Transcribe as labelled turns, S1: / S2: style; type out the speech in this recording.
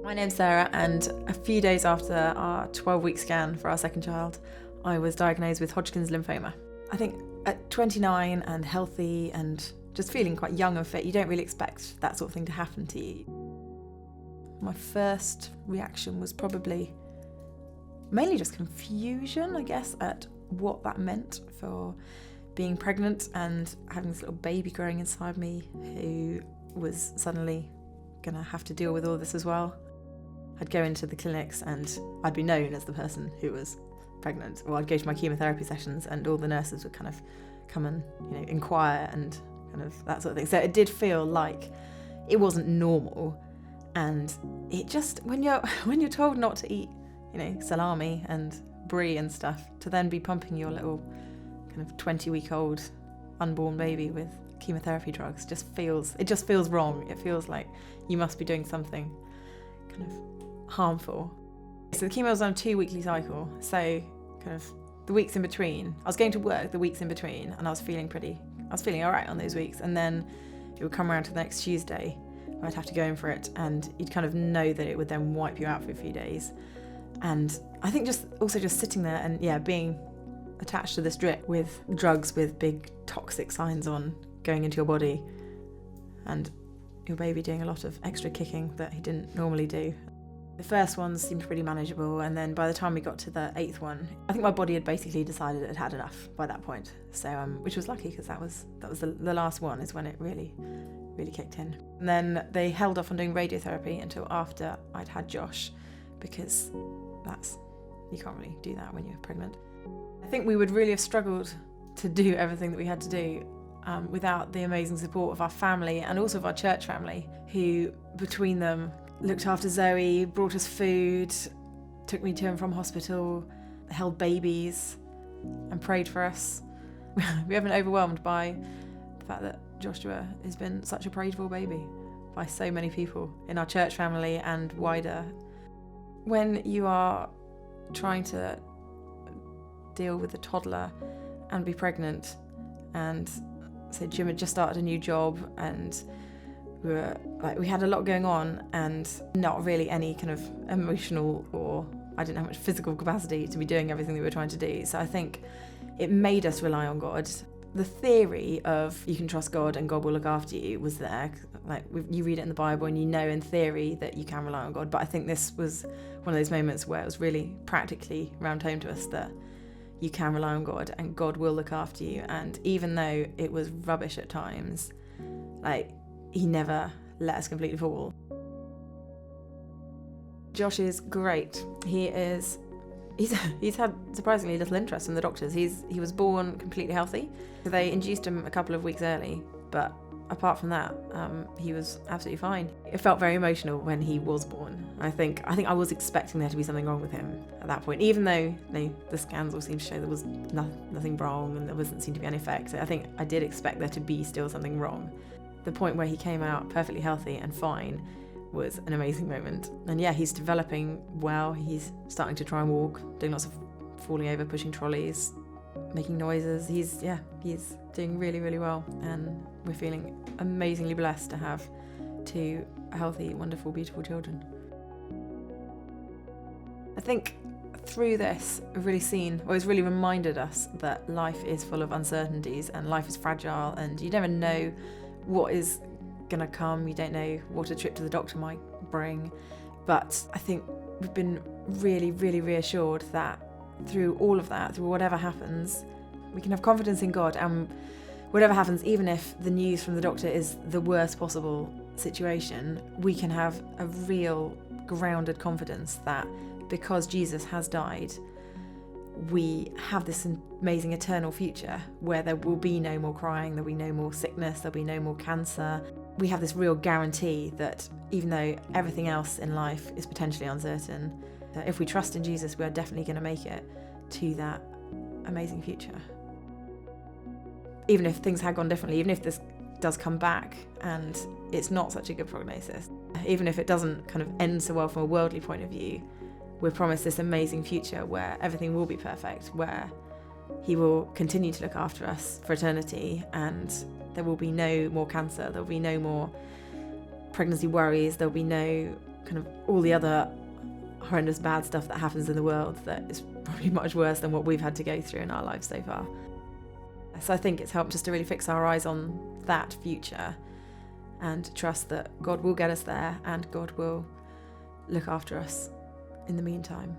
S1: My name's Sarah, and a few days after our 12-week scan for our second child, I was diagnosed with Hodgkin's lymphoma. I think at 29 and healthy and just feeling quite young and fit, you don't really expect that sort of thing to happen to you. My first reaction was probably mainly just confusion, I guess, at what that meant for being pregnant and having this little baby growing inside me who was suddenly going to have to deal with all this as well. I'd go into the clinics and I'd be known as the person who was pregnant, or I'd go to my chemotherapy sessions and all the nurses would kind of come and inquire and kind of that sort of thing. So it did feel like it wasn't normal, and it just when you're told not to eat salami and brie and stuff, to then be pumping your little kind of 20-week-old unborn baby with chemotherapy drugs just feels wrong. It feels like you must be doing something kind of harmful. So the chemo was on a 2-weekly cycle, so kind of the weeks in between, I was going to work the weeks in between, and I was feeling all right on those weeks, and then it would come around to the next Tuesday, I'd have to go in for it, and you'd kind of know that it would then wipe you out for a few days. And I think just sitting there and being attached to this drip with drugs with big toxic signs on going into your body, and your baby doing a lot of extra kicking that he didn't normally do. The first one seemed pretty manageable, and then by the time we got to the 8th one, I think my body had basically decided it had enough by that point. So, which was lucky, because that was the last one is when it really kicked in. And then they held off on doing radiotherapy until after I'd had Josh, because you can't really do that when you're pregnant. I think we would really have struggled to do everything that we had to do without the amazing support of our family and also of our church family, who between them looked after Zoe, brought us food, took me to and from hospital, held babies and prayed for us. We haven't been overwhelmed by the fact that Joshua has been such a prayed for baby by so many people in our church family and wider. When you are trying to deal with a toddler and be pregnant, and so Jim had just started a new job, and we had a lot going on and not really any kind of emotional, or I didn't have much physical capacity to be doing everything that we were trying to do. So I think it made us rely on God. The theory of you can trust God and God will look after you was there. You read it in the Bible and you know in theory that you can rely on God. But I think this was one of those moments where it was really practically round home to us that you can rely on God and God will look after you. And even though it was rubbish at times, he never let us completely fall. Josh is great. He's had surprisingly little interest in the doctors. He was born completely healthy. So they induced him a couple of weeks early, but apart from that, he was absolutely fine. It felt very emotional when he was born. I think I was expecting there to be something wrong with him at that point, even though the scans all seemed to show there was nothing wrong and there wasn't seem to be any effect. So I think I did expect there to be still something wrong. The point where he came out perfectly healthy and fine was an amazing moment. And he's developing well. He's starting to try and walk, doing lots of falling over, pushing trolleys, making noises. He's doing really, really well. And we're feeling amazingly blessed to have 2 healthy, wonderful, beautiful children. I think through this, it's really reminded us that life is full of uncertainties and life is fragile, and you never know what is going to come. You don't know what a trip to the doctor might bring. But I think we've been really, really reassured that through all of that, through whatever happens, we can have confidence in God, and whatever happens, even if the news from the doctor is the worst possible situation, we can have a real grounded confidence that because Jesus has died, we have this amazing eternal future where there will be no more crying, there'll be no more sickness, there'll be no more cancer. We have this real guarantee that even though everything else in life is potentially uncertain, that if we trust in Jesus, we are definitely going to make it to that amazing future. Even if things had gone differently, even if this does come back and it's not such a good prognosis, even if it doesn't kind of end so well from a worldly point of view, we're promised this amazing future where everything will be perfect, where he will continue to look after us for eternity, and there will be no more cancer, there'll be no more pregnancy worries, there'll be no kind of all the other horrendous bad stuff that happens in the world that is probably much worse than what we've had to go through in our lives so far. So I think it's helped us to really fix our eyes on that future and trust that God will get us there and God will look after us in the meantime.